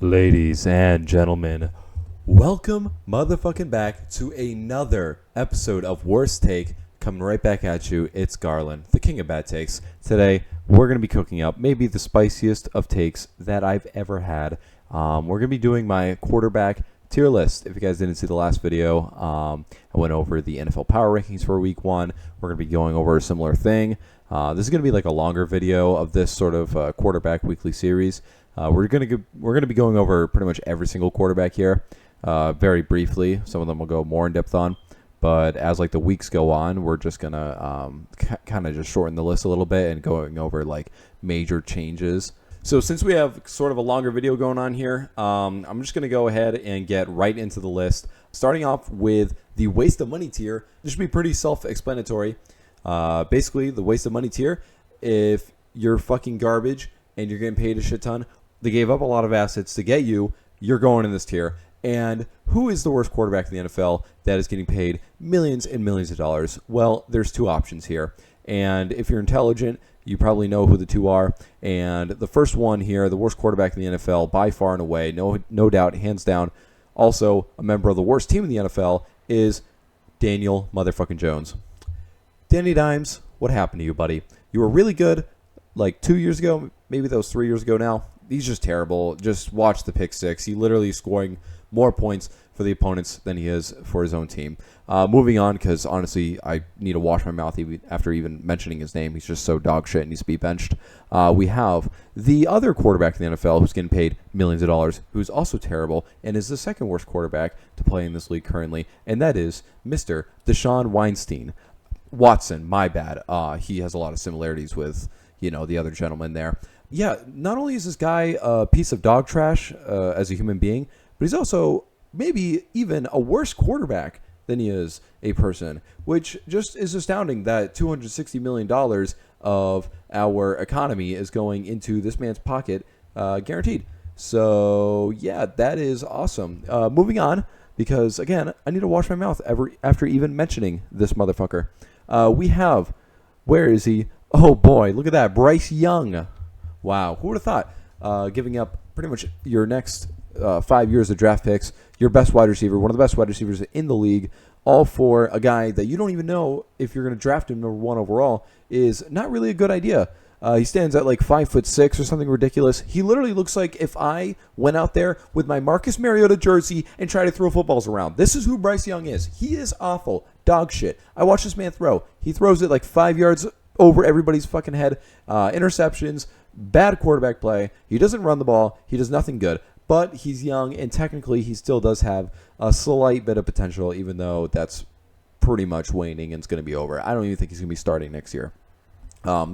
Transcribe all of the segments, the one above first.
Ladies and gentlemen, welcome motherfucking back to another episode of Worst Take. Coming right back at you, it's Garland, the king of bad takes. Today, we're going to be cooking up maybe the spiciest of takes that I've ever had. We're going to be doing my quarterback tier list. If you guys didn't see the last video, I went over the NFL power rankings for week one. We're going to be going over a similar thing. This is going to be like a longer video of this sort of quarterback weekly series. We're gonna be going over pretty much every single quarterback here, very briefly. Some of them will go more in depth on, but as like the weeks go on, we're just gonna kind of just shorten the list a little bit and going over like major changes. So since we have sort of a longer video going on here, I'm just gonna go ahead and get right into the list. Starting off with the waste of money tier. This should be pretty self-explanatory. Basically, the waste of money tier, if you're fucking garbage and you're getting paid a shit ton, they gave up a lot of assets to get you, you're going in this tier. And who is the worst quarterback in the NFL that is getting paid millions and millions of dollars? Well, there's two options here. And if you're intelligent, you probably know who the two are. And the first one here, the worst quarterback in the NFL by far and away, no doubt, hands down, also a member of the worst team in the NFL, is Daniel motherfucking Jones. Danny Dimes, what happened to you, buddy? You were really good like 2 years ago. Maybe that was 3 years ago now. He's just terrible. Just watch the pick six. He literally is scoring more points for the opponents than he is for his own team. Moving on, because honestly, I need to wash my mouth after even mentioning his name. He's just so dog shit and needs to be benched. We have the other quarterback in the NFL who's getting paid millions of dollars, who's also terrible and is the second worst quarterback to play in this league currently, and that is Mr. Deshaun Watson, my bad. He has a lot of similarities with, the other gentleman there. Yeah, not only is this guy a piece of dog trash as a human being, but he's also maybe even a worse quarterback than he is a person, which just is astounding that $260 million of our economy is going into this man's pocket, guaranteed. So, yeah, that is awesome. Moving on, because, again, I need to wash my mouth after even mentioning this motherfucker. We have, where is he? Oh, boy, look at that, Bryce Young. Wow, who would have thought? Giving up pretty much your next 5 years of draft picks, your best wide receiver, one of the best wide receivers in the league, all for a guy that you don't even know if you're going to draft him number one overall, is not really a good idea. He stands at like 5'6" or something ridiculous. He literally looks like if I went out there with my Marcus Mariota jersey and tried to throw footballs around. This is who Bryce Young is. He is awful. Dog shit. I watched this man throw. He throws it like 5 yards over everybody's fucking head. Interceptions. Bad quarterback play. He doesn't run the ball. He does nothing good. But he's young, and technically he still does have a slight bit of potential, even though that's pretty much waning and it's going to be over. I don't even think he's going to be starting next year.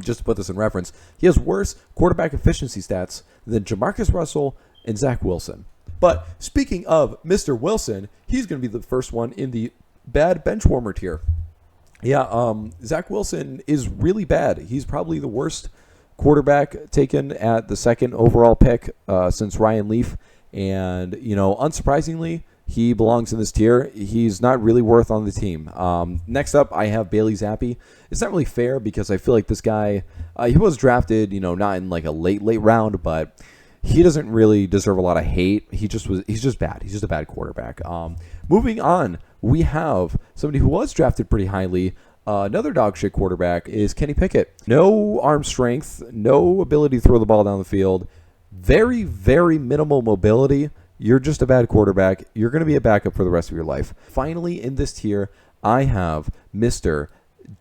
Just to put this in reference, he has worse quarterback efficiency stats than Jamarcus Russell and Zach Wilson. But speaking of Mr. Wilson, he's going to be the first one in the bad bench warmer tier. Yeah, Zach Wilson is really bad. He's probably the worst quarterback taken at the second overall pick since Ryan Leaf. And, unsurprisingly, he belongs in this tier. He's not really worth on the team. Next up, I have Bailey Zappi. It's not really fair because I feel like this guy, he was drafted, not in like a late round, but he doesn't really deserve a lot of hate. He's just bad. He's just a bad quarterback. Moving on, we have somebody who was drafted pretty highly. Another dog shit quarterback is Kenny Pickett. No arm strength, no ability to throw the ball down the field, very, very minimal mobility. You're just a bad quarterback. You're going to be a backup for the rest of your life. Finally, in this tier, I have Mr.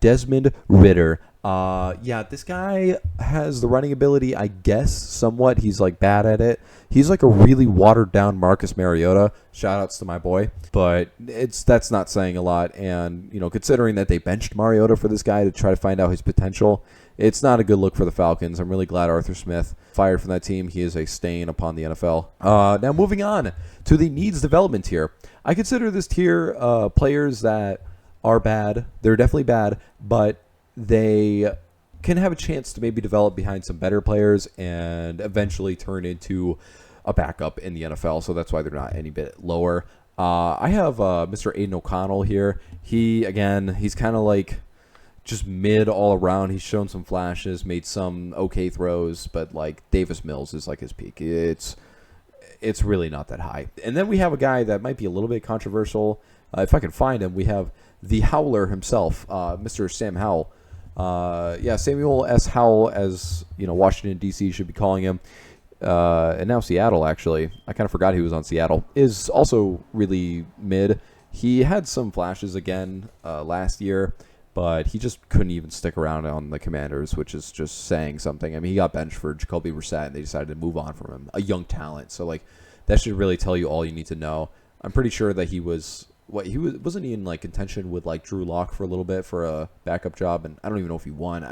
Desmond Ridder. This guy has the running ability, I guess, somewhat. He's like bad at it. He's like a really watered down Marcus Mariota. Shout outs to my boy. But that's not saying a lot. And, considering that they benched Mariota for this guy to try to find out his potential, it's not a good look for the Falcons. I'm really glad Arthur Smith fired from that team. He is a stain upon the NFL. Now moving on to the needs development tier. I consider this tier players that are bad. They're definitely bad, but they can have a chance to maybe develop behind some better players and eventually turn into a backup in the NFL. So that's why they're not any bit lower. I have Mr. Aiden O'Connell here. He's kind of like just mid all around. He's shown some flashes, made some okay throws, but like Davis Mills is like his peak. it's really not that high. And then we have a guy that might be a little bit controversial. If I can find him, we have the Howler himself, Mr. Sam Howell. Samuel S. Howell, as Washington D.C. should be calling him, and now Seattle. Actually, I kind of forgot he was on Seattle. Is also really mid. He had some flashes again last year, but he just couldn't even stick around on the Commanders, which is just saying something. I mean, he got benched for Jacoby Brissett, and they decided to move on from him, a young talent. So that should really tell you all you need to know. I'm pretty sure that wasn't he in contention with Drew Lock for a little bit for a backup job, and I don't even know if he won.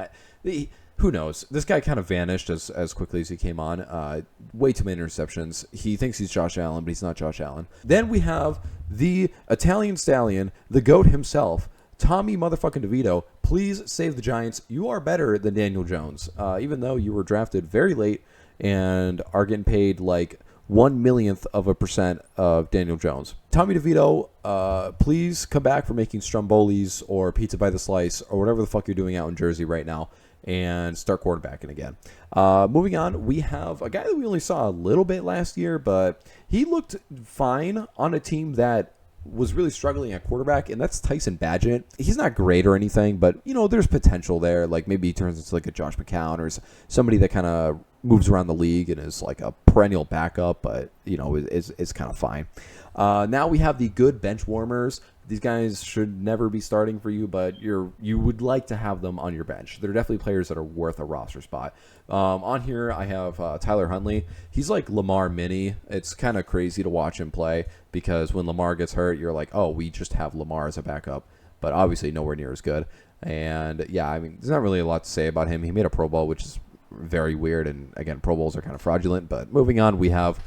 Who knows? This guy kind of vanished as quickly as he came on. Way too many interceptions. He thinks he's Josh Allen, but he's not Josh Allen. Then we have the Italian stallion, the GOAT himself, Tommy motherfucking DeVito. Please save the Giants. You are better than Daniel Jones, even though you were drafted very late and are getting paid 1/1,000,000% of Daniel Jones. Tommy DeVito, please come back for making Strombolis or Pizza by the Slice or whatever the fuck you're doing out in Jersey right now and start quarterbacking again. Moving on, we have a guy that we only saw a little bit last year, but he looked fine on a team that was really struggling at quarterback, and that's Tyson Bagent. He's not great or anything, but there's potential there. Maybe he turns into a Josh McCown or somebody that kind of moves around the league and is a perennial backup, but is kind of fine. Now we have the good bench warmers. These guys should never be starting for you, but you would like to have them on your bench. They're definitely players that are worth a roster spot. On here, I have Tyler Huntley. He's like Lamar Mini. It's kind of crazy to watch him play because when Lamar gets hurt, you're like, oh, we just have Lamar as a backup, but obviously nowhere near as good. And yeah, I mean, there's not really a lot to say about him. He made a Pro Bowl, which is very weird, and again, Pro Bowls are kind of fraudulent. But moving on, we have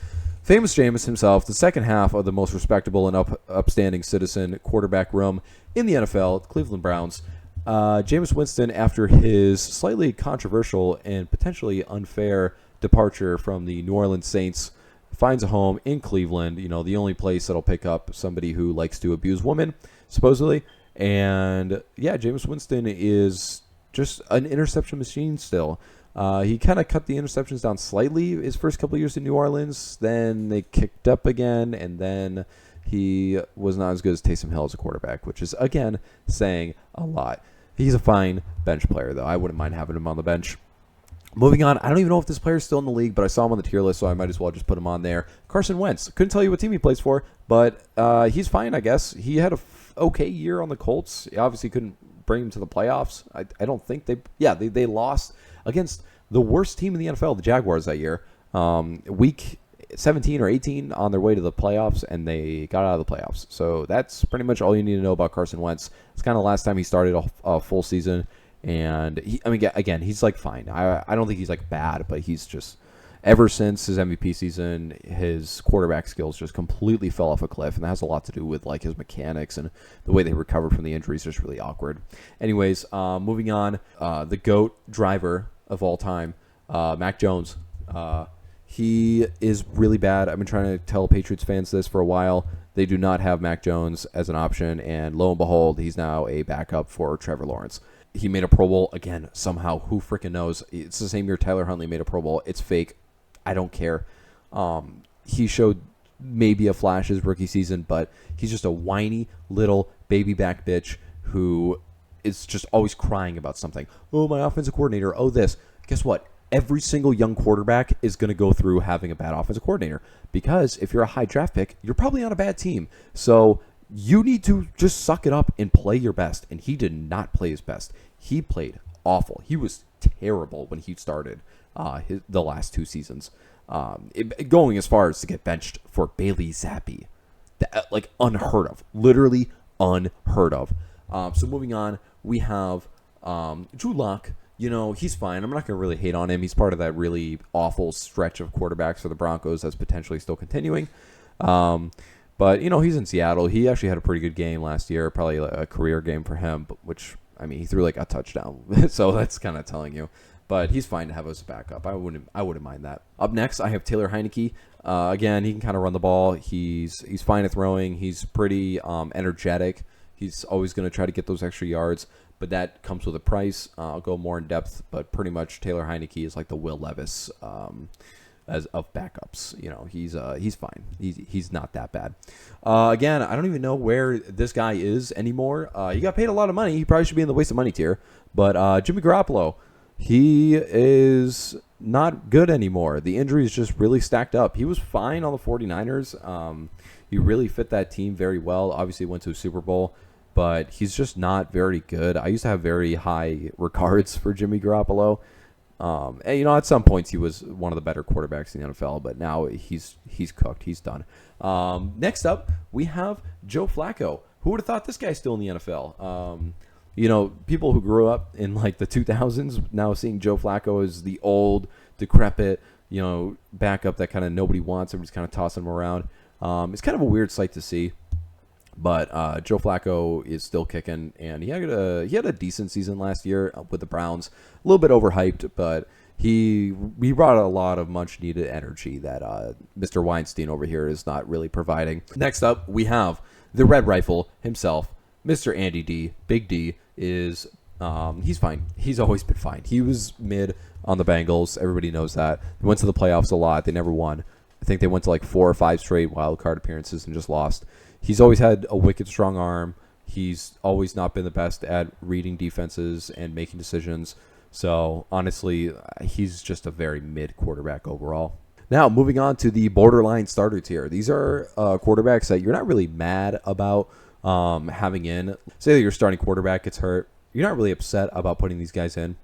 Famous Jameis himself, the second half of the most respectable and upstanding citizen quarterback room in the NFL, the Cleveland Browns. Jameis Winston, after his slightly controversial and potentially unfair departure from the New Orleans Saints, finds a home in Cleveland, the only place that'll pick up somebody who likes to abuse women, supposedly. And yeah, Jameis Winston is just an interception machine still. He kind of cut the interceptions down slightly his first couple of years in New Orleans. Then they kicked up again, and then he was not as good as Taysom Hill as a quarterback, which is, again, saying a lot. He's a fine bench player, though. I wouldn't mind having him on the bench. Moving on, I don't even know if this player is still in the league, but I saw him on the tier list, so I might as well just put him on there. Carson Wentz. Couldn't tell you what team he plays for, but he's fine, I guess. He had a okay year on the Colts. He obviously couldn't bring him to the playoffs. I don't think they lost against the worst team in the NFL, the Jaguars, that year. Week 17 or 18 on their way to the playoffs, and they got out of the playoffs. So that's pretty much all you need to know about Carson Wentz. It's kind of the last time he started a full season. And, again, he's, fine. I don't think he's, bad, but he's just, ever since his MVP season, his quarterback skills just completely fell off a cliff, and that has a lot to do with, his mechanics and the way they recovered from the injuries. Just really awkward. Anyways, moving on, the GOAT driver of all time, Mac Jones. He is really bad. I've been trying to tell Patriots fans this for a while. They do not have Mac Jones as an option, and lo and behold, he's now a backup for Trevor Lawrence. He made a Pro Bowl again somehow. Who freaking knows? It's the same year Tyler Huntley made a Pro Bowl. It's fake. I don't care. He showed maybe a flash his rookie season, but he's just a whiny little baby back bitch who is just always crying about something. Oh, my offensive coordinator. Oh, this. Guess what? Every single young quarterback is going to go through having a bad offensive coordinator because if you're a high draft pick, you're probably on a bad team. So you need to just suck it up and play your best. And he did not play his best. He played awful. He was terrible when he started the last two seasons. Going as far as to get benched for Bailey Zappi. Unheard of. Literally unheard of. So moving on, we have Drew Lock. He's fine. I'm not going to really hate on him. He's part of that really awful stretch of quarterbacks for the Broncos that's potentially still continuing. But, he's in Seattle. He actually had a pretty good game last year, probably a career game for him, which, he threw a touchdown. So that's kind of telling you. But he's fine to have as a backup. I wouldn't mind that. Up next, I have Taylor Heineke. Again, he can kind of run the ball. He's fine at throwing. He's pretty energetic. He's always going to try to get those extra yards. But that comes with a price. I'll go more in depth, but pretty much Taylor Heineke is like the Will Levis as of backups. He's fine. He's not that bad. Again, I don't even know where this guy is anymore. He got paid a lot of money. He probably should be in the waste of money tier. But Jimmy Garoppolo, he is not good anymore. The injury is just really stacked up. He was fine on the 49ers. He really fit that team very well. Obviously went to a Super Bowl, but he's just not very good. I used to have very high regards for Jimmy Garoppolo. And, at some points he was one of the better quarterbacks in the NFL, but now he's cooked. He's done. Next up, we have Joe Flacco. Who would have thought this guy's still in the NFL? People who grew up in like the 2000s now seeing Joe Flacco as the old, decrepit, backup that kind of nobody wants. Everybody's kind of tossing him around. It's kind of a weird sight to see. But Joe Flacco is still kicking, and he had a decent season last year with the Browns. A little bit overhyped, but he brought a lot of much-needed energy that Mr. Weinstein over here is not really providing. Next up, we have the Red Rifle himself, Mr. Andy D. Big D is he's fine. He's always been fine. He was mid on the Bengals. Everybody knows that. They went to the playoffs a lot. They never won. I think they went to like 4 or 5 straight wild card appearances and just lost. He's always had a wicked strong arm. He's always not been the best at reading defenses and making decisions. So, honestly, he's just a very mid quarterback overall. Now, moving on to the borderline starter tier. These are quarterbacks that you're not really mad about having in. Say that your starting quarterback gets hurt. You're not really upset about putting these guys in.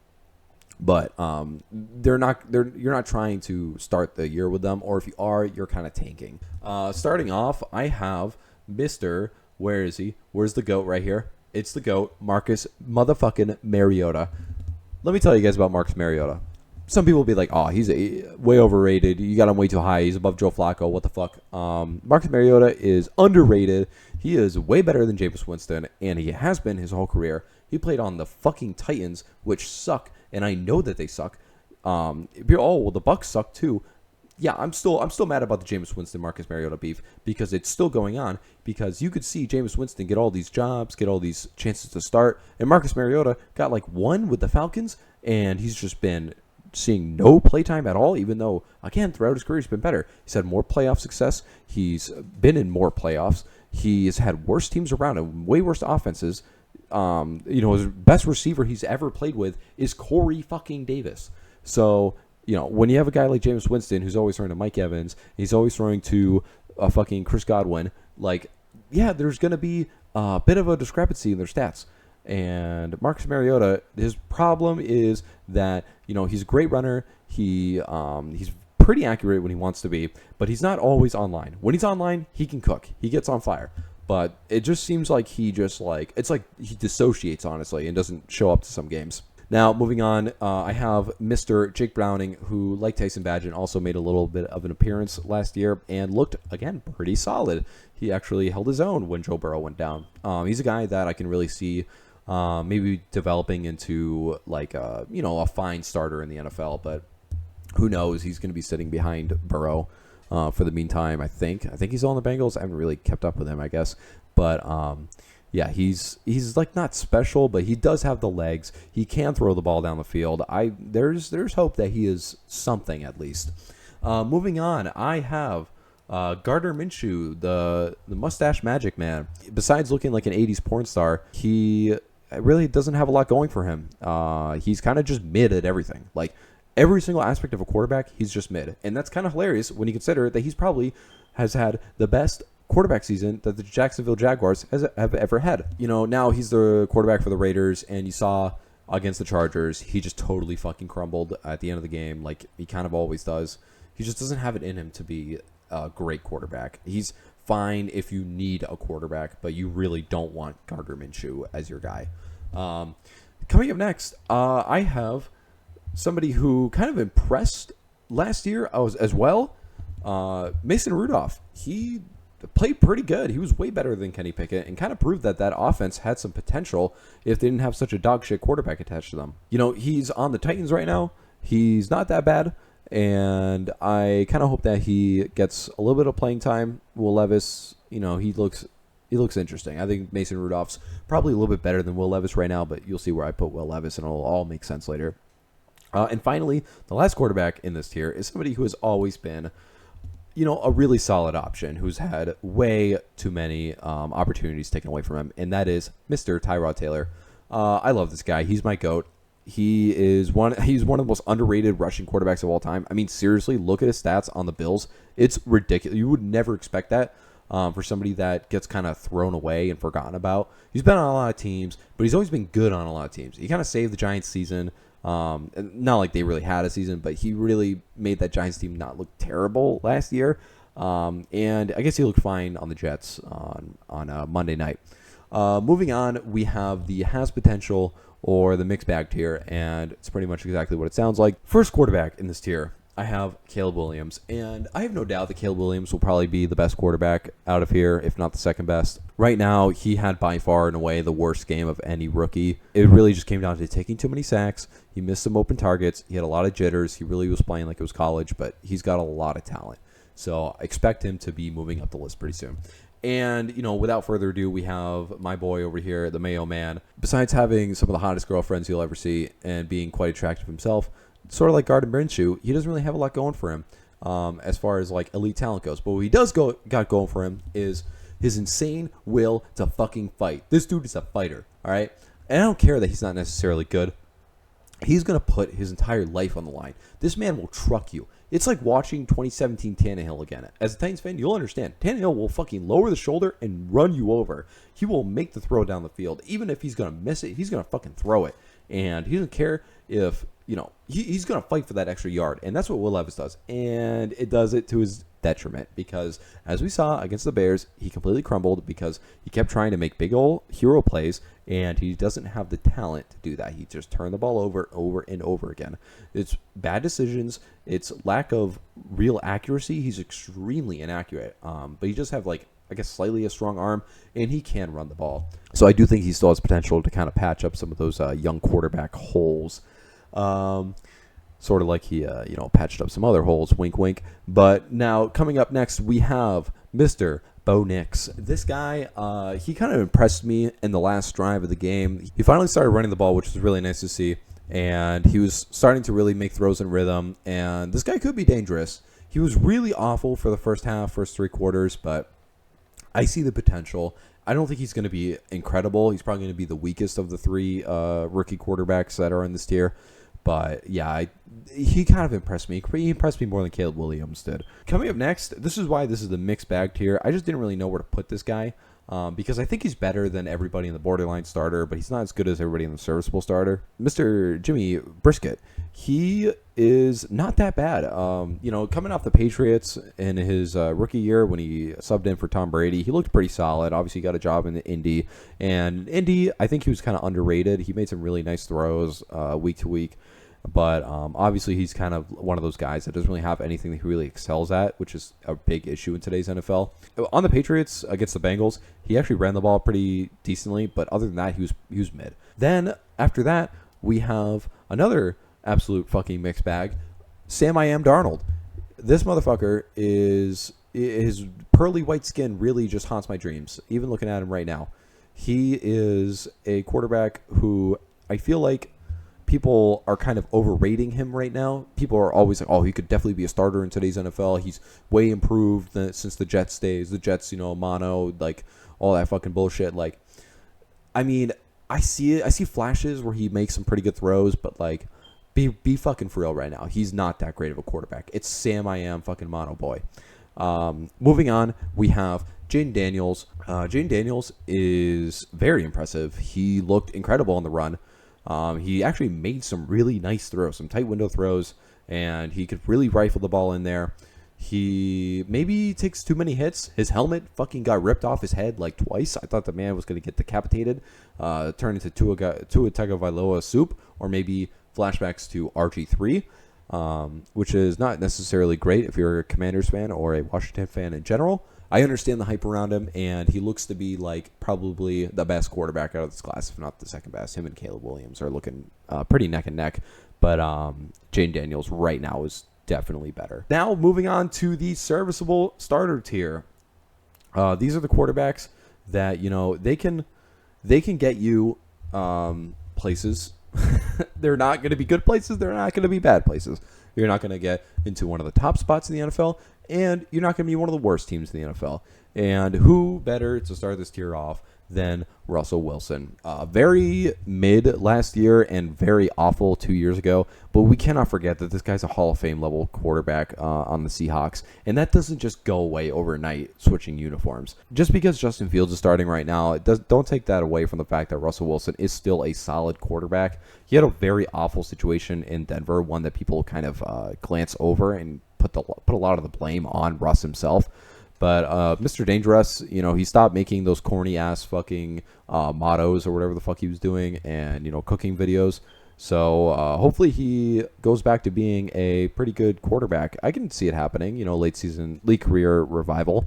But you're not trying to start the year with them, or if you are, you're kind of tanking. Starting off, I have Mr. Where is he? Where's the GOAT right here? It's the GOAT, Marcus motherfucking Mariota. Let me tell you guys about Marcus Mariota. Some people will be like, oh, he's way overrated. You got him way too high. He's above Joe Flacco. What the fuck? Marcus Mariota is underrated. He is way better than Jameis Winston, and he has been his whole career. He played on the fucking Titans, which suck. And I know that they suck. The Bucks suck too. Yeah, I'm still mad about the Jameis Winston Marcus Mariota beef because it's still going on. Because you could see Jameis Winston get all these jobs, get all these chances to start, and Marcus Mariota got like 1 with the Falcons, and he's just been seeing no playtime at all. Even though again throughout his career he's been better. He's had more playoff success. He's been in more playoffs. He has had worse teams around him, way worse offenses. His best receiver he's ever played with is Corey fucking Davis. So, when you have a guy like Jameis Winston who's always throwing to Mike Evans, he's always throwing to fucking Chris Godwin, there's going to be a bit of a discrepancy in their stats. And Marcus Mariota, his problem is that, he's a great runner. He's pretty accurate when he wants to be, but he's not always online. When he's online, he can cook. He gets on fire. But it just seems like he dissociates, honestly, and doesn't show up to some games. Now, moving on, I have Mr. Jake Browning, who, like Tyson Bagent, also made a little bit of an appearance last year and looked, again, pretty solid. He actually held his own when Joe Burrow went down. He's a guy that I can really see maybe developing into, a fine starter in the NFL, but who knows? He's going to be sitting behind Burrow. For the meantime, I think he's on the Bengals. I haven't really kept up with him, I guess, but he's like not special, but he does have the legs. He can throw the ball down the field. There's hope that he is something at least. Moving on, I have Gardner Minshew, the mustache magic man. Besides looking like an 80s porn star, he really doesn't have a lot going for him. He's kind of just mid at everything. Like, every single aspect of a quarterback, he's just mid. And that's kind of hilarious when you consider that he's probably has had the best quarterback season that the Jacksonville Jaguars have ever had. Now he's the quarterback for the Raiders, and you saw against the Chargers, he just totally fucking crumbled at the end of the game like he kind of always does. He just doesn't have it in him to be a great quarterback. He's fine if you need a quarterback, but you really don't want Gardner Minshew as your guy. Coming up next, I have somebody who kind of impressed last year as well, Mason Rudolph. He played pretty good. He was way better than Kenny Pickett and kind of proved that offense had some potential if they didn't have such a dog shit quarterback attached to them. He's on the Titans right now. He's not that bad, and I kind of hope that he gets a little bit of playing time. Will Levis, he looks interesting. I think Mason Rudolph's probably a little bit better than Will Levis right now, but you'll see where I put Will Levis, and it'll all make sense later. And finally, the last quarterback in this tier is somebody who has always been, a really solid option who's had way too many opportunities taken away from him, and that is Mr. Tyrod Taylor. I love this guy. He's my GOAT. He's one of the most underrated rushing quarterbacks of all time. I mean, seriously, look at his stats on the Bills. It's ridiculous. You would never expect that for somebody that gets kind of thrown away and forgotten about. He's been on a lot of teams, but he's always been good on a lot of teams. He kind of saved the Giants season. Not like they really had a season, but he really made that Giants team not look terrible last year. And I guess he looked fine on the Jets on Monday night. Moving on, we have the has potential or the mixed bag tier, and it's pretty much exactly what it sounds like. First quarterback in this tier, I have Caleb Williams, and I have no doubt that Caleb Williams will probably be the best quarterback out of here, if not the second best. Right now, he had by far, in a way, the worst game of any rookie. It really just came down to taking too many sacks. He missed some open targets. He had a lot of jitters. He really was playing like it was college, but he's got a lot of talent. So I expect him to be moving up the list pretty soon. And, without further ado, we have my boy over here, the Mayo Man. Besides having some of the hottest girlfriends you'll ever see and being quite attractive himself, sort of like Gardner Minshew, he doesn't really have a lot going for him as far as like elite talent goes. But what he does got going for him is his insane will to fucking fight. This dude is a fighter, all right? And I don't care that he's not necessarily good. He's going to put his entire life on the line. This man will truck you. It's like watching 2017 Tannehill again. As a Titans fan, you'll understand. Tannehill will fucking lower the shoulder and run you over. He will make the throw down the field. Even if he's going to miss it, he's going to fucking throw it. And he doesn't care if, he's going to fight for that extra yard. And that's what Will Levis does. And it does it to his detriment because, as we saw against the Bears, he completely crumbled because he kept trying to make big old hero plays, and he doesn't have the talent to do that. He just turned the ball over and over again. It's bad decisions. It's lack of real accuracy. He's extremely inaccurate, but he just have slightly a strong arm, and he can run the ball. So I do think he still has potential to kind of patch up some of those young quarterback holes. Sort of like he, patched up some other holes, wink, wink. But now, coming up next, we have Mr. Bo Nix. This guy, he kind of impressed me in the last drive of the game. He finally started running the ball, which was really nice to see. And he was starting to really make throws in rhythm. And this guy could be dangerous. He was really awful for the first three quarters, but I see the potential. I don't think he's going to be incredible. He's probably going to be the weakest of the three rookie quarterbacks that are in this tier. But, yeah, he kind of impressed me. He impressed me more than Caleb Williams did. Coming up next, this is why this is the mixed bag tier. I just didn't really know where to put this guy because I think he's better than everybody in the borderline starter, but he's not as good as everybody in the serviceable starter. Mr. Jimmy Brisket, he is not that bad. Coming off the Patriots in his rookie year when he subbed in for Tom Brady, he looked pretty solid. Obviously, he got a job in Indy. And Indy, I think he was kind of underrated. He made some really nice throws week to week. But obviously, he's kind of one of those guys that doesn't really have anything that he really excels at, which is a big issue in today's NFL. On the Patriots against the Bengals, he actually ran the ball pretty decently, but other than that, he was mid. Then, after that, we have another absolute fucking mixed bag, Sam I Am Darnold. This motherfucker his pearly white skin really just haunts my dreams, even looking at him right now. He is a quarterback who I feel like people are kind of overrating him right now. People are always like, oh, he could definitely be a starter in today's NFL. He's way improved since the Jets days. The Jets, mono, like all that fucking bullshit. Like, I mean, I see it. I see flashes where he makes some pretty good throws, but like, be fucking for real right now. He's not that great of a quarterback. It's Sam I Am fucking mono boy. Moving on, we have Jayden Daniels. Jayden Daniels is very impressive. He looked incredible on the run. He actually made some really nice throws, some tight window throws, and he could really rifle the ball in there. He maybe takes too many hits. His helmet fucking got ripped off his head like twice. I thought the man was going to get decapitated, turn into Tua Tagovailoa soup, or maybe flashbacks to RG3, which is not necessarily great if you're a Commanders fan or a Washington fan in general. I understand the hype around him, and he looks to be like probably the best quarterback out of this class, if not the second best. Him and Caleb Williams are looking pretty neck and neck, but Jayden Daniels right now is definitely better. Now moving on to the serviceable starter tier. These are the quarterbacks that they can get you places They're not going to be good places. They're not going to be bad places. You're not going to get into one of the top spots in the NFL, and you're not going to be one of the worst teams in the NFL. And who better to start this tier off than Russell Wilson? Very mid last year and very awful 2 years ago, but we cannot forget that this guy's a Hall of Fame level quarterback on the Seahawks, and that doesn't just go away overnight switching uniforms. Just because Justin Fields is starting right now, don't take that away from the fact that Russell Wilson is still a solid quarterback. He had a very awful situation in Denver, one that people kind of glance over and put a lot of the blame on Russ himself. But Mr. Dangerous, he stopped making those corny ass fucking mottos or whatever the fuck he was doing, and cooking videos. So hopefully he goes back to being a pretty good quarterback. I can see it happening. Late career revival.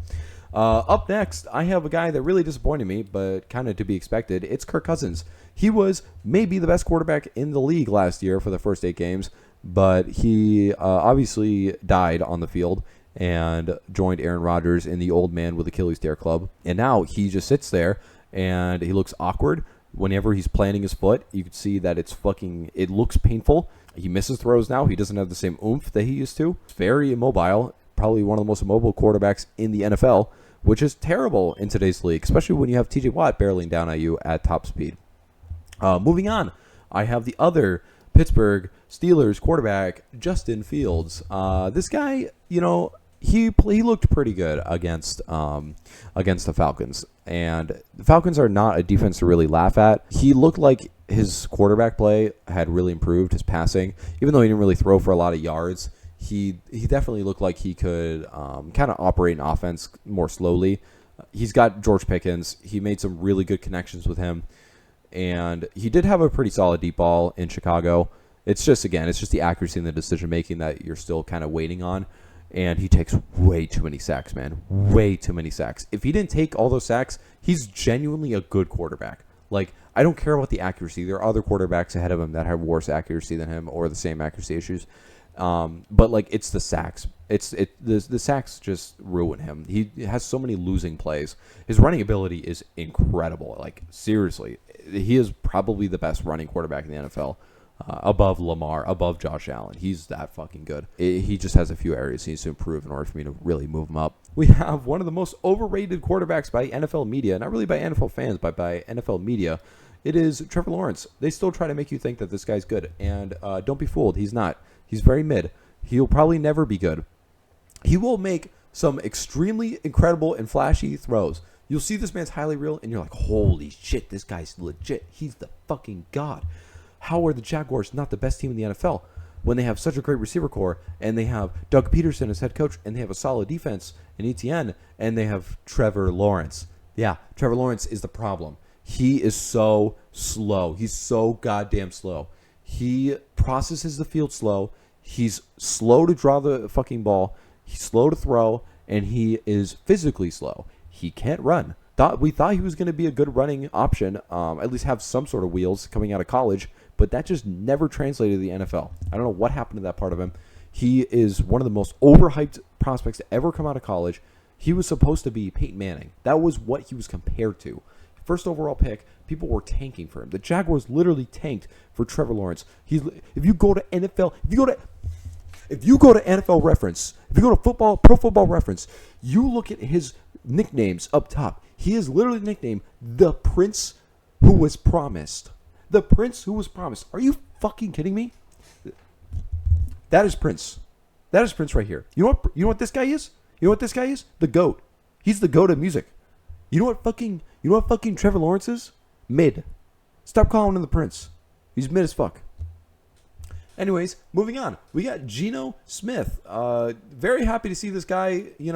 Up next, I have a guy that really disappointed me, but kind of to be expected. It's Kirk Cousins. He was maybe the best quarterback in the league last year for the first 8 games, but he obviously died on the field and joined Aaron Rodgers in the old man with Achilles tear club. And now he just sits there and he looks awkward. Whenever he's planting his foot, you can see that it looks painful. He misses throws now. He doesn't have the same oomph that he used to. It's very immobile, probably one of the most immobile quarterbacks in the NFL, which is terrible in today's league, especially when you have TJ Watt barreling down at you at top speed. Moving on, I have the other Pittsburgh Steelers quarterback, Justin Fields. This guy, he looked pretty good against the Falcons, and the Falcons are not a defense to really laugh at. He looked like his quarterback play had really improved, his passing, even though he didn't really throw for a lot of yards. He definitely looked like he could kind of operate an offense more slowly. He's got George Pickens. He made some really good connections with him, and he did have a pretty solid deep ball in Chicago. It's just the accuracy and the decision making that you're still kind of waiting on. And he takes way too many sacks, man. Way too many sacks. If he didn't take all those sacks, he's genuinely a good quarterback. Like, I don't care about the accuracy. There are other quarterbacks ahead of him that have worse accuracy than him or the same accuracy issues. But it's the sacks. The sacks just ruin him. He has so many losing plays. His running ability is incredible. Like, seriously, he is probably the best running quarterback in the NFL. Above Lamar, above Josh Allen. He's that fucking good. He just has a few areas he needs to improve in order for me to really move him up. We have one of the most overrated quarterbacks by NFL media, not really by NFL fans, but by NFL media. It is Trevor Lawrence. They still try to make you think that this guy's good, and don't be fooled. He's not. He's very mid. He'll probably never be good. He will make some extremely incredible and flashy throws. You'll see this man's highlight reel, and you're like, holy shit, this guy's legit. He's the fucking god. How are the Jaguars not the best team in the NFL when they have such a great receiver core, and they have Doug Peterson as head coach, and they have a solid defense in ETN, and they have Trevor Lawrence? Yeah, Trevor Lawrence is the problem. He is so slow. He's so goddamn slow. He processes the field slow. He's slow to draw the fucking ball. He's slow to throw, and he is physically slow. He can't run. We thought he was going to be a good running option, at least have some sort of wheels coming out of college, but that just never translated to the NFL. I don't know what happened to that part of him. He is one of the most overhyped prospects to ever come out of college. He was supposed to be Peyton Manning. That was what he was compared to. First overall pick, people were tanking for him. The Jaguars literally tanked for Trevor Lawrence. If you go to NFL Reference, if you go to Pro Football Reference, you look at his nicknames up top. He is literally nicknamed the Prince who was promised. The Prince who was promised. Are you fucking kidding me? That is Prince. That is Prince right here. You know what this guy is? You know what this guy is? The GOAT. He's the GOAT of music. You know what fucking Trevor Lawrence is? Mid. Stop calling him the Prince. He's mid as fuck. Anyways, moving on. We got Geno Smith. Very happy to see this guy, get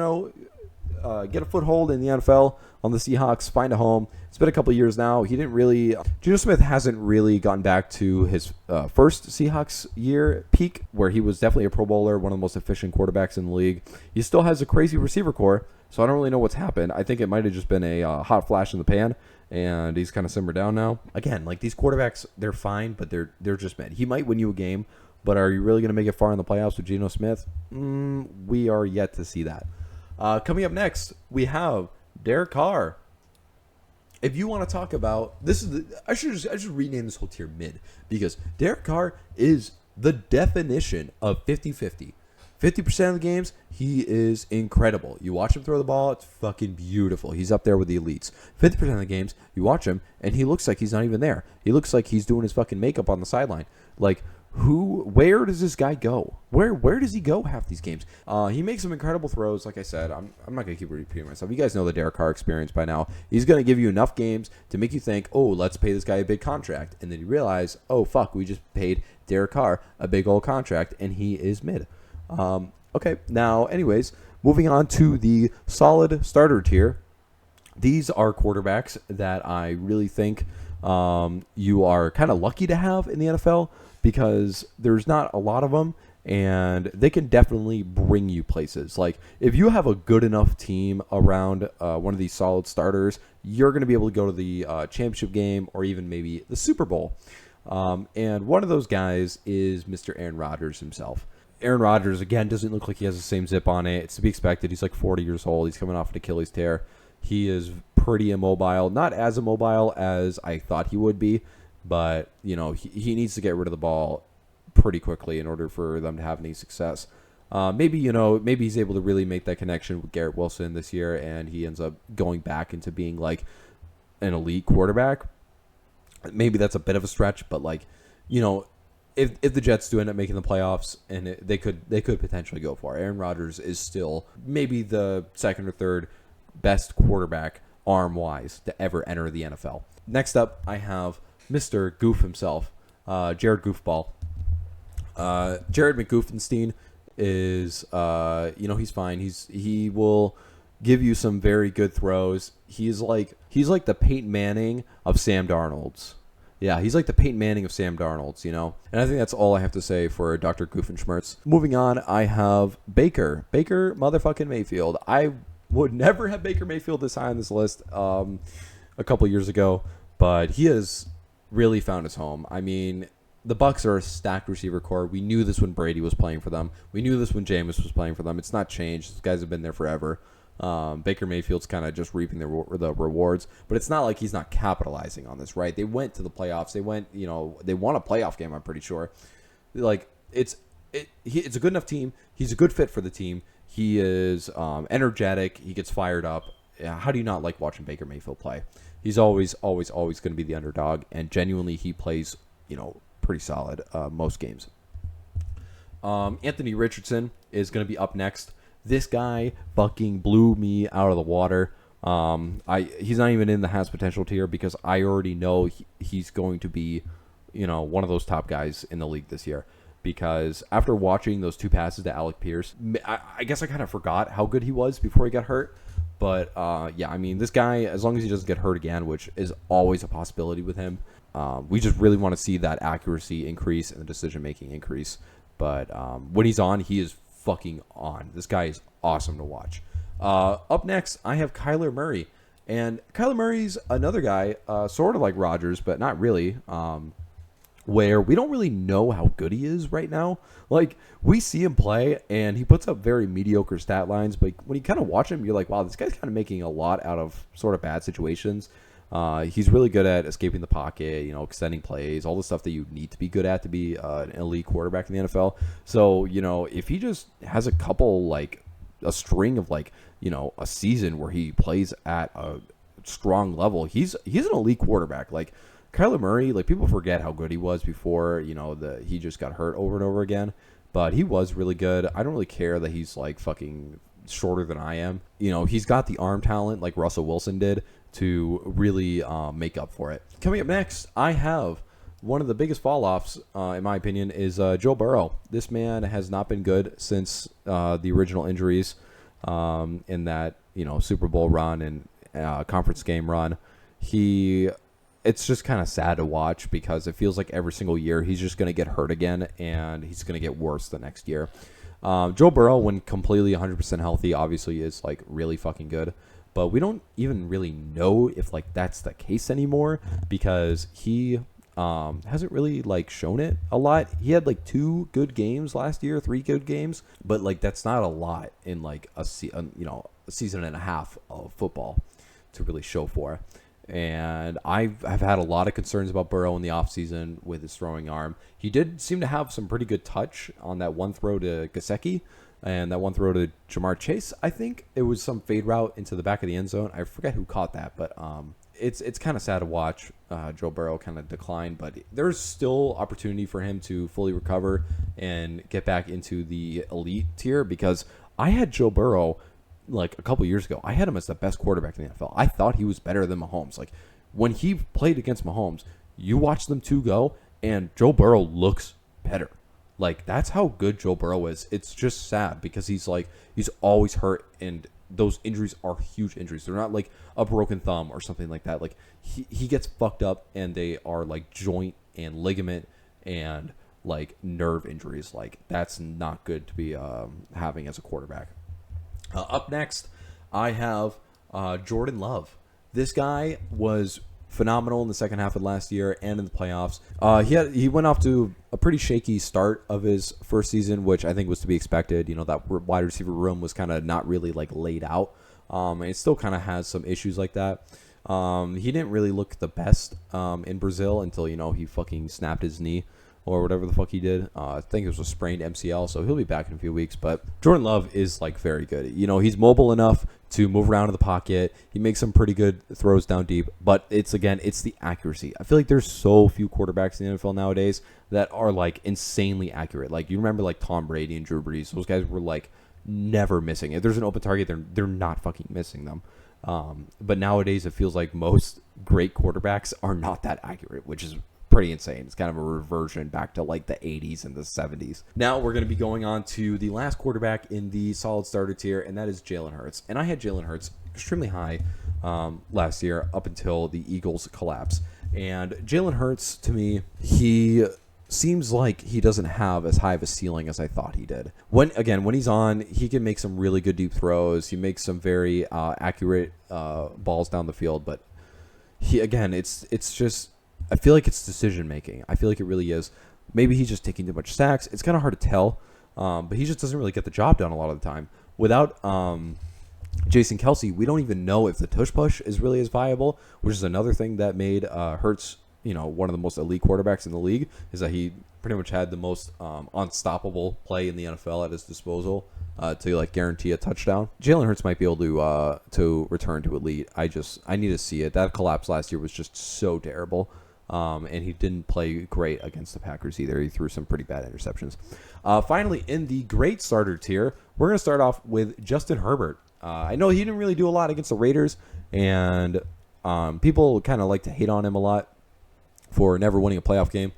a foothold in the NFL on the Seahawks, find a home. It's been a couple of years now. Geno Smith hasn't really gotten back to his first Seahawks year peak, where he was definitely a Pro Bowler, one of the most efficient quarterbacks in the league. He still has a crazy receiver core, so I don't really know what's happened. I think it might have just been a hot flash in the pan, and he's kind of simmered down now. Again, these quarterbacks, they're fine, but they're just mad. He might win you a game, but are you really going to make it far in the playoffs with Geno Smith? We are yet to see that. Coming up next, we have Derek Carr. if you want to talk about this, I should rename this whole tier mid, because Derek Carr is the definition of 50-50. 50% of the games, he is incredible. You watch him throw the ball, it's fucking beautiful. He's up there with the elites. 50% of the games, you watch him, and he looks like he's not even there. He looks like he's doing his fucking makeup on the sideline. Like, where does this guy go? Where does he go half these games? He makes some incredible throws. Like I said, I'm not going to keep repeating myself. You guys know the Derek Carr experience by now. He's going to give you enough games to make you think, oh, let's pay this guy a big contract. And then you realize, oh, fuck, we just paid Derek Carr a big old contract, and he is mid. Okay, now, anyways, moving on to the solid starter tier. These are quarterbacks that I really think you are kind of lucky to have in the NFL, because there's not a lot of them, and they can definitely bring you places. Like, if you have a good enough team around one of these solid starters, you're going to be able to go to the championship game or even maybe the Super Bowl. And one of those guys is Mr. Aaron Rodgers himself. Aaron Rodgers, again, doesn't look like he has the same zip on it. It's to be expected. He's like 40 years old. He's coming off an Achilles tear. He is pretty immobile. Not as immobile as I thought he would be, but, you know, he needs to get rid of the ball pretty quickly in order for them to have any success. Maybe he's able to really make that connection with Garrett Wilson this year, and he ends up going back into being like an elite quarterback. Maybe that's a bit of a stretch, but, like, you know, if the Jets do end up making the playoffs, and they could potentially go far. Aaron Rodgers is still maybe the second or third best quarterback arm-wise to ever enter the NFL. Next up, I have Mr. Goof himself, Jared Goofball. Jared McGoofenstein is, he's fine. He will give you some very good throws. He's like the Peyton Manning of Sam Darnold's. Yeah, he's like the Peyton Manning of Sam Darnold's, you know? And I think that's all I have to say for Dr. Goofenschmertz. Moving on, I have Baker motherfucking Mayfield. I would never have Baker Mayfield this high on this list a couple years ago, but he has really found his home. I mean, the Bucs are a stacked receiver core. We knew this when Brady was playing for them. We knew this when Jameis was playing for them. It's not changed. These guys have been there forever. Baker Mayfield's kind of just reaping the rewards, but it's not like he's not capitalizing on this, right? They went to the playoffs. They won a playoff game, I'm pretty sure. Like, it's a good enough team. He's a good fit for the team. He is energetic. He gets fired up. How do you not like watching Baker Mayfield play? He's always going to be the underdog, and genuinely he plays, pretty solid most games. Anthony Richardson is going to be up next. This guy fucking blew me out of the water. He's not even in the has potential tier because I already know he's going to be, one of those top guys in the league this year. Because after watching those two passes to Alec Pierce, I guess I kind of forgot how good he was before he got hurt. But this guy, as long as he doesn't get hurt again, which is always a possibility with him, we just really want to see that accuracy increase and the decision making increase. But when he's on, he is fucking on. This guy is awesome to watch. Up next, I have Kyler Murray. And Kyler Murray's another guy, sort of like Rodgers, but not really, where we don't really know how good he is right now. Like, we see him play, and he puts up very mediocre stat lines, but when you kind of watch him, you're like, wow, this guy's kind of making a lot out of sort of bad situations. He's really good at escaping the pocket, extending plays, all the stuff that you need to be good at to be an elite quarterback in the NFL. So, if he just has a couple, a string of, a season where he plays at a strong level, he's an elite quarterback. Like, Kyler Murray, people forget how good he was before, he just got hurt over and over again. But he was really good. I don't really care that he's, fucking shorter than I am. He's got the arm talent like Russell Wilson did to really make up for it. Coming up next, I have one of the biggest fall-offs, in my opinion, is Joe Burrow. This man has not been good since the original injuries in that, Super Bowl run and conference game run. It's just kind of sad to watch because it feels like every single year he's just going to get hurt again, and he's going to get worse the next year. Joe Burrow, when completely 100% healthy, obviously is really fucking good. But we don't even really know if that's the case anymore because he hasn't really shown it a lot. He had 2 good games last year, 3 good games, but that's not a lot in a season and a half of football to really show for. And I've had a lot of concerns about Burrow in the offseason with his throwing arm. He did seem to have some pretty good touch on that one throw to Gesicki and that one throw to Jamar Chase. I think it was some fade route into the back of the end zone. I forget who caught that, but it's kind of sad to watch Joe Burrow kind of decline. But there's still opportunity for him to fully recover and get back into the elite tier, because I had Joe Burrow like a couple years ago. I had him as the best quarterback in the NFL. I thought he was better than Mahomes. Like when he played against Mahomes, you watch them two go, and Joe Burrow looks better. Like that's how good Joe Burrow is. It's just sad because he's always hurt, and those injuries are huge injuries. They're not like a broken thumb or something like that. Like he gets fucked up, and they are like joint and ligament and like nerve injuries. Like that's not good to be having as a quarterback. Up next, I have Jordan Love. This guy was phenomenal in the second half of last year and in the playoffs. He went off to a pretty shaky start of his first season, which I think was to be expected. You know, that wide receiver room was kind of not really like laid out. And it still kind of has some issues like that. He didn't really look the best in Brazil until, you know, he fucking snapped his knee or whatever the fuck he did. I think it was a sprained MCL, so he'll be back in a few weeks. But Jordan Love is like very good. You know, he's mobile enough to move around in the pocket. He makes some pretty good throws down deep, but it's the accuracy. I feel like there's so few quarterbacks in the NFL nowadays that are like insanely accurate. Like you remember like Tom Brady and Drew Brees. Those guys were like never missing. If there's an open target, they're not fucking missing them. But nowadays it feels like most great quarterbacks are not that accurate, which is pretty insane. It's kind of a reversion back to like the 80s and the 70s. Now we're going to be going on to the last quarterback in the solid starter tier, and that is Jalen Hurts. And I had Jalen Hurts extremely high last year up until the Eagles collapse. And Jalen Hurts, to me, he seems like he doesn't have as high of a ceiling as I thought he did. When he's on, he can make some really good deep throws. He makes some very accurate balls down the field, but it's just, I feel like it's decision making. I feel like it really is. Maybe he's just taking too much sacks. It's kind of hard to tell, but he just doesn't really get the job done a lot of the time. Without Jason Kelce, we don't even know if the tush push is really as viable, which is another thing that made Hurts, you know, one of the most elite quarterbacks in the league, is that he pretty much had the most unstoppable play in the NFL at his disposal to like guarantee a touchdown. Jalen Hurts might be able to return to elite. I need to see it. That collapse last year was just so terrible. And he didn't play great against the Packers either. He threw some pretty bad interceptions. Finally, in the great starter tier, we're going to start off with Justin Herbert. I know he didn't really do a lot against the Raiders, and people kind of like to hate on him a lot for never winning a playoff game.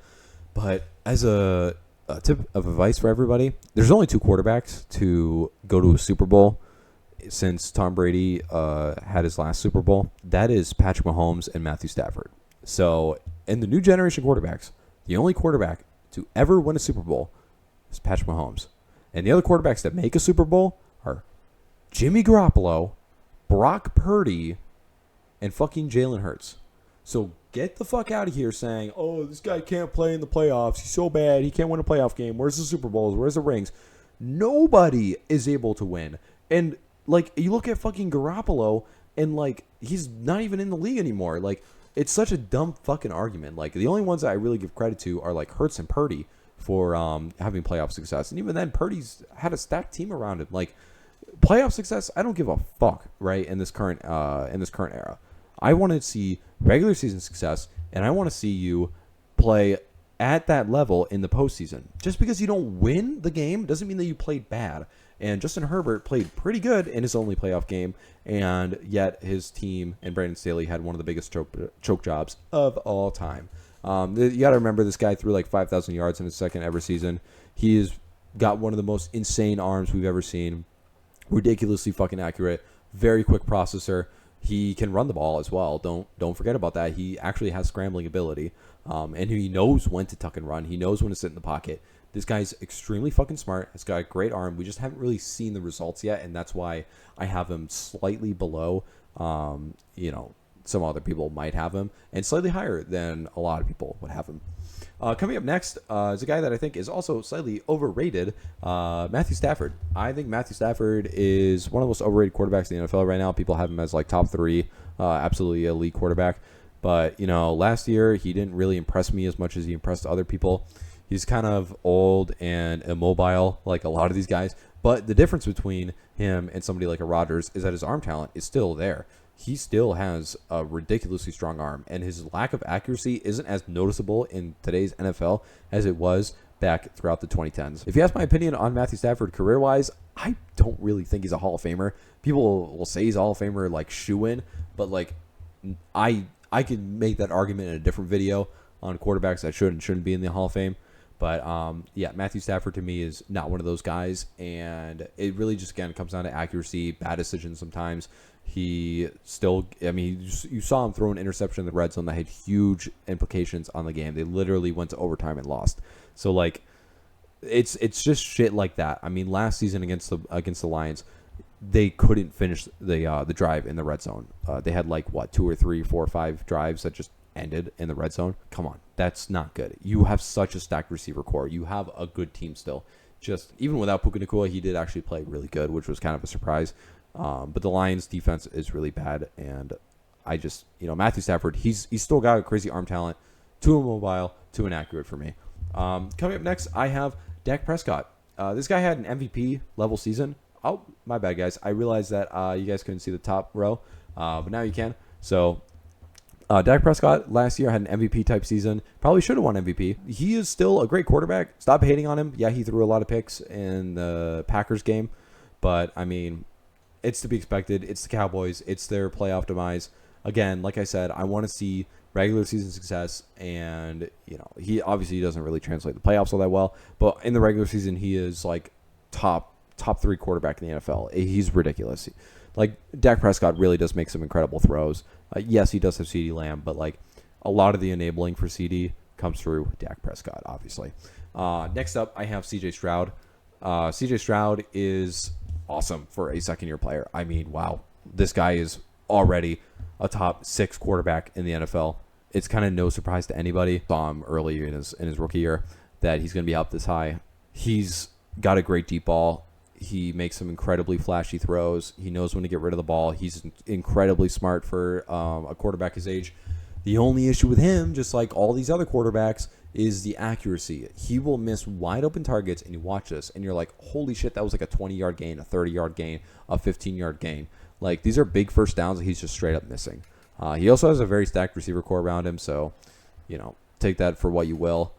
But as a tip of advice for everybody, there's only two quarterbacks to go to a Super Bowl since Tom Brady had his last Super Bowl. That is Patrick Mahomes and Matthew Stafford. So in the new generation quarterbacks, the only quarterback to ever win a Super Bowl is Patrick Mahomes. And the other quarterbacks that make a Super Bowl are Jimmy Garoppolo, Brock Purdy, and fucking Jalen Hurts. So get the fuck out of here saying, oh, this guy can't play in the playoffs. He's so bad. He can't win a playoff game. Where's the Super Bowls? Where's the rings? Nobody is able to win. And, like, you look at fucking Garoppolo, and, like, he's not even in the league anymore. Like, it's such a dumb fucking argument. Like, the only ones that I really give credit to are, like, Hurts and Purdy for having playoff success. And even then, Purdy's had a stacked team around him. Like, playoff success, I don't give a fuck, right, in this current era. I want to see regular season success, and I want to see you play at that level in the postseason. Just because you don't win the game doesn't mean that you played bad. And Justin Herbert played pretty good in his only playoff game, and yet his team and Brandon Staley had one of the biggest choke jobs of all time. You got to remember, this guy threw like 5,000 yards in his second ever season. He has got one of the most insane arms we've ever seen. Ridiculously fucking accurate. Very quick processor. He can run the ball as well. Don't forget about that. He actually has scrambling ability, and he knows when to tuck and run. He knows when to sit in the pocket. This guy's extremely fucking smart. Has got a great arm. We just haven't really seen the results yet, and that's why I have him slightly below, some other people might have him, and slightly higher than a lot of people would have him. Coming up next is a guy that I think is also slightly overrated, Matthew Stafford. I think Matthew Stafford is one of the most overrated quarterbacks in the NFL right now. People have him as like top 3, absolutely elite quarterback. But, last year he didn't really impress me as much as he impressed other people. He's kind of old and immobile like a lot of these guys. But the difference between him and somebody like a Rodgers is that his arm talent is still there. He still has a ridiculously strong arm, and his lack of accuracy isn't as noticeable in today's NFL as it was back throughout the 2010s. If you ask my opinion on Matthew Stafford career-wise, I don't really think he's a Hall of Famer. People will say he's a Hall of Famer like shoo-in, but like I could make that argument in a different video on quarterbacks that should and shouldn't be in the Hall of Fame. But yeah, Matthew Stafford to me is not one of those guys, and it really just again comes down to accuracy, bad decisions sometimes. He still, you saw him throw an interception in the red zone that had huge implications on the game. They literally went to overtime and lost. So like, it's just shit like that. I mean, last season against the Lions, they couldn't finish the drive in the red zone. They had like 2 or 3, 4 or 5 drives that just ended in the red zone. Come on, that's not good. You have such a stacked receiver core. You have a good team still. Just even without Puka Nacua, he did actually play really good, which was kind of a surprise. But the Lions defense is really bad, and I just, Matthew Stafford, he's still got a crazy arm talent, too immobile, too inaccurate for me. Coming up next, I have Dak Prescott. This guy had an MVP level season. Oh, my bad, guys. I realized that you guys couldn't see the top row, but now you can. So Dak Prescott last year had an MVP type season. Probably should have won MVP. He is still a great quarterback. Stop hating on him. Yeah, he threw a lot of picks in the Packers game, but I mean, it's to be expected. It's the Cowboys. It's their playoff demise. Again, like I said, I want to see regular season success, and he obviously doesn't really translate the playoffs all that well, but in the regular season, he is like top 3 quarterback in the NFL. He's ridiculous. Like, Dak Prescott really does make some incredible throws. Yes, he does have CeeDee Lamb, but like a lot of the enabling for CeeDee comes through Dak Prescott, obviously. Next up, I have CJ Stroud. CJ Stroud is awesome for a second-year player. I mean, wow, this guy is already a top 6 quarterback in the NFL. It's kind of no surprise to anybody. Saw him early in his rookie year that he's going to be up this high. He's got a great deep ball. He makes some incredibly flashy throws. He knows when to get rid of the ball. He's incredibly smart for a quarterback his age. The only issue with him, just like all these other quarterbacks, is the accuracy. He will miss wide open targets, and you watch this, and you're like, holy shit, that was like a 20-yard gain, a 30-yard gain, a 15-yard gain. Like, these are big first downs that he's just straight up missing. He also has a very stacked receiver core around him, so, take that for what you will.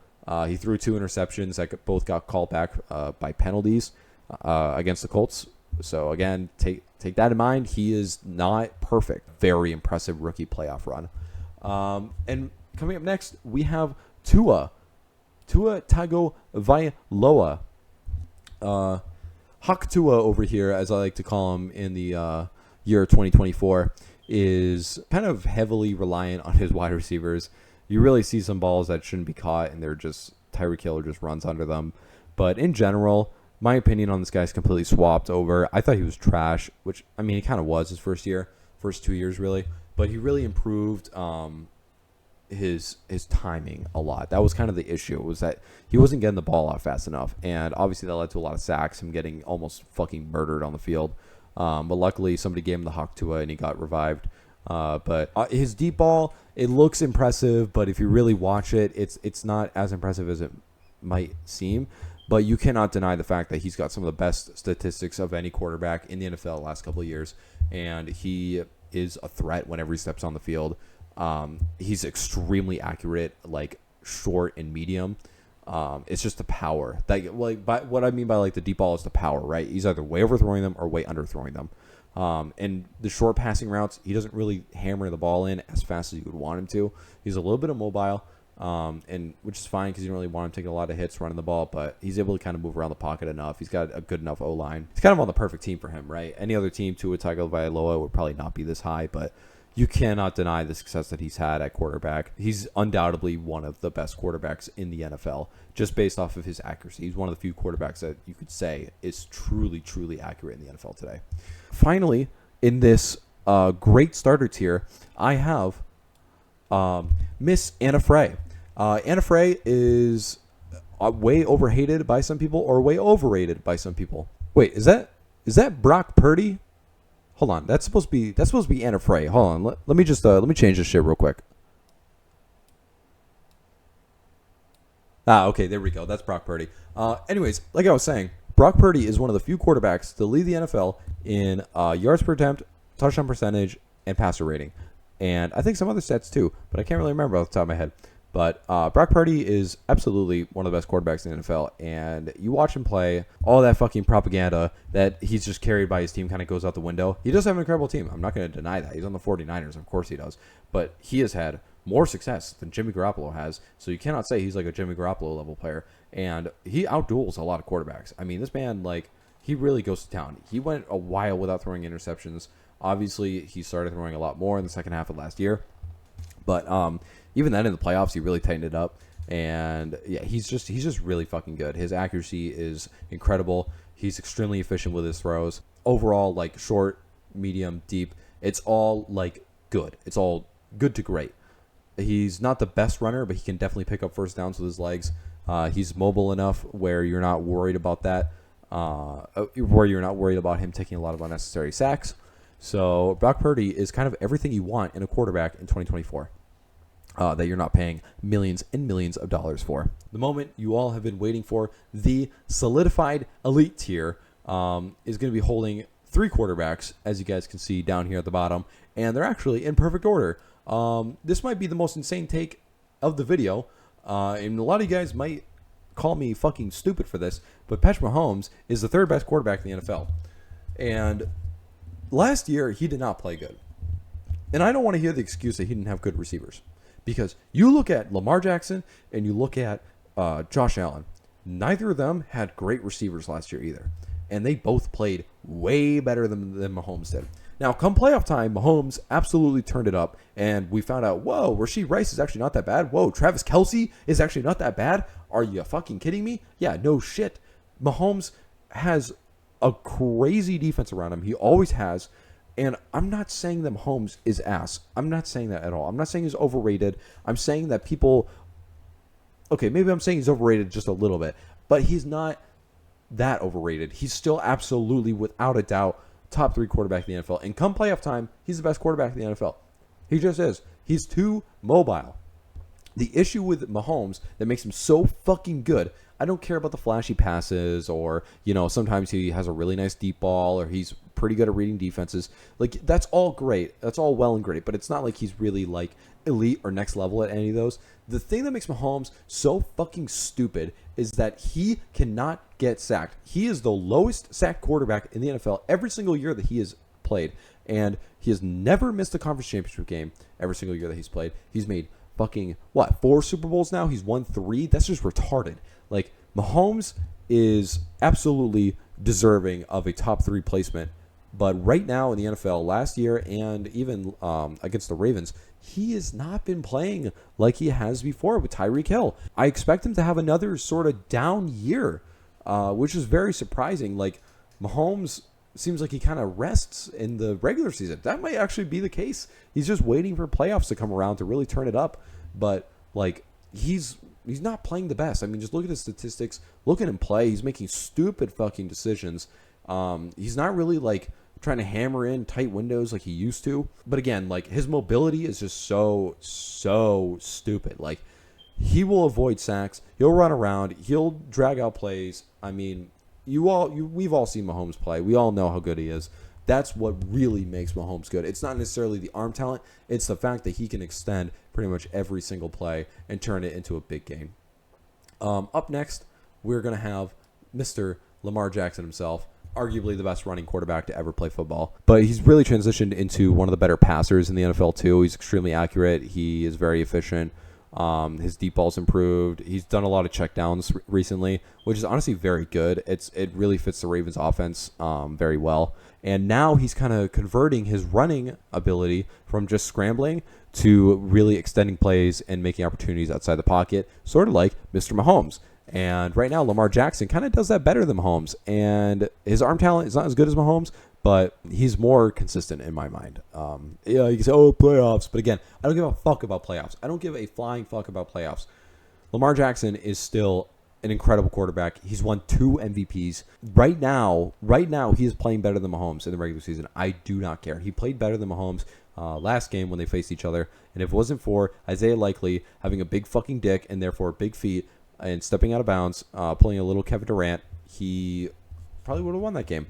He threw 2 interceptions that both got called back by penalties against the Colts. So, again, take that in mind. He is not perfect. Very impressive rookie playoff run. And coming up next, we have Tua Tagovailoa. Hawk Tua over here, as I like to call him in the year 2024, is kind of heavily reliant on his wide receivers. You really see some balls that shouldn't be caught, and they're just Tyreek Hill just runs under them. But in general, my opinion on this guy's completely swapped over. I thought he was trash, which, I mean, he kind of was his first 2 years, really. But he really improved his timing a lot. That was kind of the issue, was that he wasn't getting the ball out fast enough. And obviously that led to a lot of sacks, him getting almost fucking murdered on the field. But luckily somebody gave him the Hawk Tua and he got revived. But his deep ball, it looks impressive, but if you really watch it, it's not as impressive as it might seem. But you cannot deny the fact that he's got some of the best statistics of any quarterback in the NFL the last couple of years. And he is a threat whenever he steps on the field. He's extremely accurate, like short and medium. It's just the power. What I mean by like the deep ball is the power, right? He's either way overthrowing them or way underthrowing them. And the short passing routes, he doesn't really hammer the ball in as fast as you would want him to. He's a little bit immobile. And which is fine because you don't really want him taking a lot of hits running the ball, but he's able to kind of move around the pocket enough. He's got a good enough O-line. It's kind of on the perfect team for him, right? Any other team, Tua Tagovailoa would probably not be this high, but you cannot deny the success that he's had at quarterback. He's undoubtedly one of the best quarterbacks in the NFL, just based off of his accuracy. He's one of the few quarterbacks that you could say is truly, truly accurate in the NFL today. Finally, in this great starter tier, I have Miss Anna Frey. Anna Frey is way overhated by some people or way overrated by some people. Wait, is that Brock Purdy? Hold on, that's supposed to be Anna Frey. Hold on, let me just let me change this shit real quick. Okay, there we go. That's Brock Purdy. Anyways, like I was saying, Brock Purdy is one of the few quarterbacks to lead the NFL in yards per attempt, touchdown percentage, and passer rating. And I think some other stats too, but I can't really remember off the top of my head. But Brock Purdy is absolutely one of the best quarterbacks in the NFL. And you watch him play, all that fucking propaganda that he's just carried by his team kind of goes out the window. He does have an incredible team. I'm not going to deny that. He's on the 49ers. Of course he does. But he has had more success than Jimmy Garoppolo has. So you cannot say he's like a Jimmy Garoppolo level player. And he outduels a lot of quarterbacks. I mean, this man, like, he really goes to town. He went a while without throwing interceptions. Obviously, he started throwing a lot more in the second half of last year. But even then in the playoffs, he really tightened it up. And yeah, he's just really fucking good. His accuracy is incredible. He's extremely efficient with his throws. Overall, like short, medium, deep, it's all like good. It's all good to great. He's not the best runner, but he can definitely pick up first downs with his legs. He's mobile enough where you're not worried about that. Where you're not worried about him taking a lot of unnecessary sacks. So Brock Purdy is kind of everything you want in a quarterback in 2024. That you're not paying millions and millions of dollars for. The moment you all have been waiting for, the solidified elite tier is going to be holding 3 quarterbacks, as you guys can see down here at the bottom, and they're actually in perfect order. This might be the most insane take of the video, and a lot of you guys might call me fucking stupid for this, but Patrick Mahomes is the 3rd best quarterback in the NFL. And last year, he did not play good. And I don't want to hear the excuse that he didn't have good receivers. Because you look at Lamar Jackson and you look at Josh Allen. Neither of them had great receivers last year either. And they both played way better than Mahomes did. Now, come playoff time, Mahomes absolutely turned it up. And we found out, whoa, Rashee Rice is actually not that bad. Whoa, Travis Kelce is actually not that bad. Are you fucking kidding me? Yeah, no shit. Mahomes has a crazy defense around him. He always has. And I'm not saying that Mahomes is ass. I'm not saying that at all. I'm not saying he's overrated. I'm saying that people... Okay, maybe I'm saying he's overrated just a little bit. But he's not that overrated. He's still absolutely, without a doubt, top 3 quarterback in the NFL. And come playoff time, he's the best quarterback in the NFL. He just is. He's too mobile. The issue with Mahomes that makes him so fucking good, I don't care about the flashy passes or, you know, sometimes he has a really nice deep ball or he's pretty good at reading defenses. Like, that's all great. That's all well and great, but it's not like he's really, like, elite or next level at any of those. The thing that makes Mahomes so fucking stupid is that he cannot get sacked. He is the lowest sacked quarterback in the NFL every single year that he has played, and he has never missed a conference championship game every single year that he's played. He's made fucking, 4 Super Bowls now? He's won 3? That's just retarded. Like, Mahomes is absolutely deserving of a top 3 placement. But right now in the NFL, last year and even against the Ravens, he has not been playing like he has before with Tyreek Hill. I expect him to have another sort of down year, which is very surprising. Like, Mahomes seems like he kind of rests in the regular season. That might actually be the case. He's just waiting for playoffs to come around to really turn it up. But, like, he's not playing the best. I mean, just look at his statistics. Look at him play. He's making stupid fucking decisions. He's not really, like, trying to hammer in tight windows like he used to. But again, like, his mobility is just so stupid. Like, he will avoid sacks. He'll run around. He'll drag out plays. I mean, we've all seen Mahomes play. We all know how good he is. That's what really makes Mahomes good. It's not necessarily the arm talent. It's the fact that he can extend pretty much every single play and turn it into a big game. Up next, we're going to have Mr. Lamar Jackson himself, arguably the best running quarterback to ever play football. But he's really transitioned into one of the better passers in the NFL too. He's extremely accurate. He is very efficient. His deep ball's improved. He's done a lot of checkdowns recently, which is honestly very good. It really fits the Ravens offense very well. And now he's kind of converting his running ability from just scrambling to really extending plays and making opportunities outside the pocket, sort of like Mr. Mahomes. And right now, Lamar Jackson kind of does that better than Mahomes. And his arm talent is not as good as Mahomes, but he's more consistent in my mind. Yeah, you can say, oh, playoffs. But again, I don't give a fuck about playoffs. I don't give a flying fuck about playoffs. Lamar Jackson is still an incredible quarterback. He's won 2 MVPs. Right now, he is playing better than Mahomes in the regular season. I do not care. He played better than Mahomes last game when they faced each other. And if it wasn't for Isaiah Likely having a big fucking dick and therefore big feet and stepping out of bounds, pulling a little Kevin Durant, he probably would have won that game.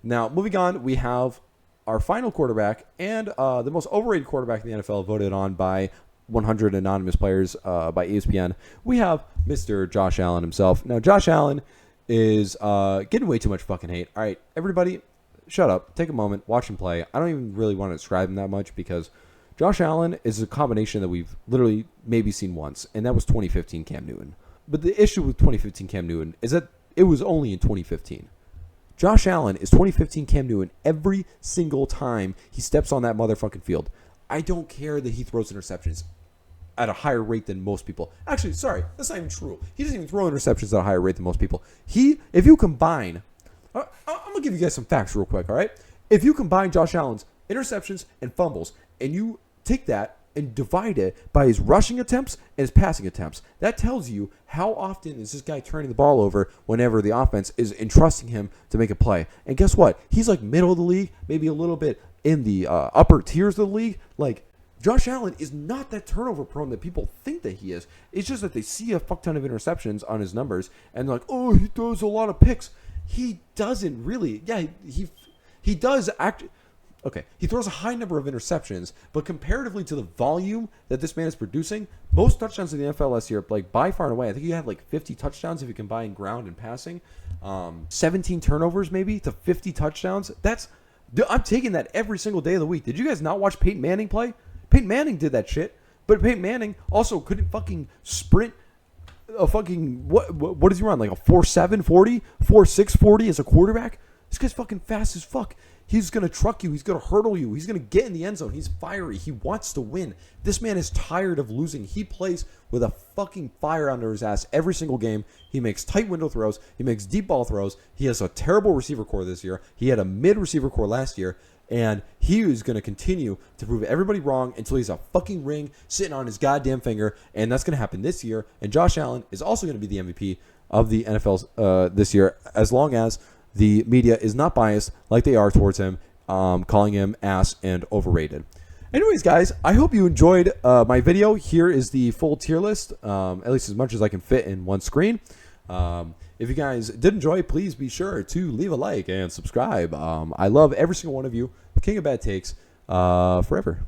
Now, moving on, we have our final quarterback and the most overrated quarterback in the NFL voted on by 100 anonymous players by ESPN. We have Mr. Josh Allen himself. Now, Josh Allen is getting way too much fucking hate. All right, everybody, shut up. Take a moment. Watch him play. I don't even really want to describe him that much because Josh Allen is a combination that we've literally maybe seen once, and that was 2015 Cam Newton. But the issue with 2015 Cam Newton is that it was only in 2015. Josh Allen is 2015 Cam Newton every single time he steps on that motherfucking field. I don't care that he throws interceptions at a higher rate than most people. Actually, sorry, that's not even true. He doesn't even throw interceptions at a higher rate than most people. If you combine, I'm going to give you guys some facts real quick, all right? If you combine Josh Allen's interceptions and fumbles, and you take that and divide it by his rushing attempts and his passing attempts, that tells you how often is this guy turning the ball over whenever the offense is entrusting him to make a play. And guess what? He's like middle of the league, maybe a little bit in the upper tiers of the league. Like, Josh Allen is not that turnover prone that people think that he is. It's just that they see a fuck ton of interceptions on his numbers and they're like, oh, he throws a lot of picks. He doesn't really. Yeah, he does act. Okay, he throws a high number of interceptions, but comparatively to the volume that this man is producing, most touchdowns in the NFL last year, like by far and away, I think he had like 50 touchdowns if you combine ground and passing. 17 turnovers maybe to 50 touchdowns. I'm taking that every single day of the week. Did you guys not watch Peyton Manning play? Peyton Manning did that shit, but Peyton Manning also couldn't fucking sprint a fucking, what does he run? Like a 4.7 40, 4.6 40 as a quarterback? This guy's fucking fast as fuck. He's going to truck you. He's going to hurdle you. He's going to get in the end zone. He's fiery. He wants to win. This man is tired of losing. He plays with a fucking fire under his ass every single game. He makes tight window throws. He makes deep ball throws. He has a terrible receiver core this year. He had a mid receiver core last year. And he is going to continue to prove everybody wrong until he's a fucking ring sitting on his goddamn finger. And that's going to happen this year. And Josh Allen is also going to be the MVP of the NFL this year, as long as the media is not biased like they are towards him, calling him ass and overrated. Anyways, guys, I hope you enjoyed my video. Here is the full tier list, at least as much as I can fit in one screen. If you guys did enjoy, please be sure to leave a like and subscribe. I love every single one of you. The King of Bad Takes forever.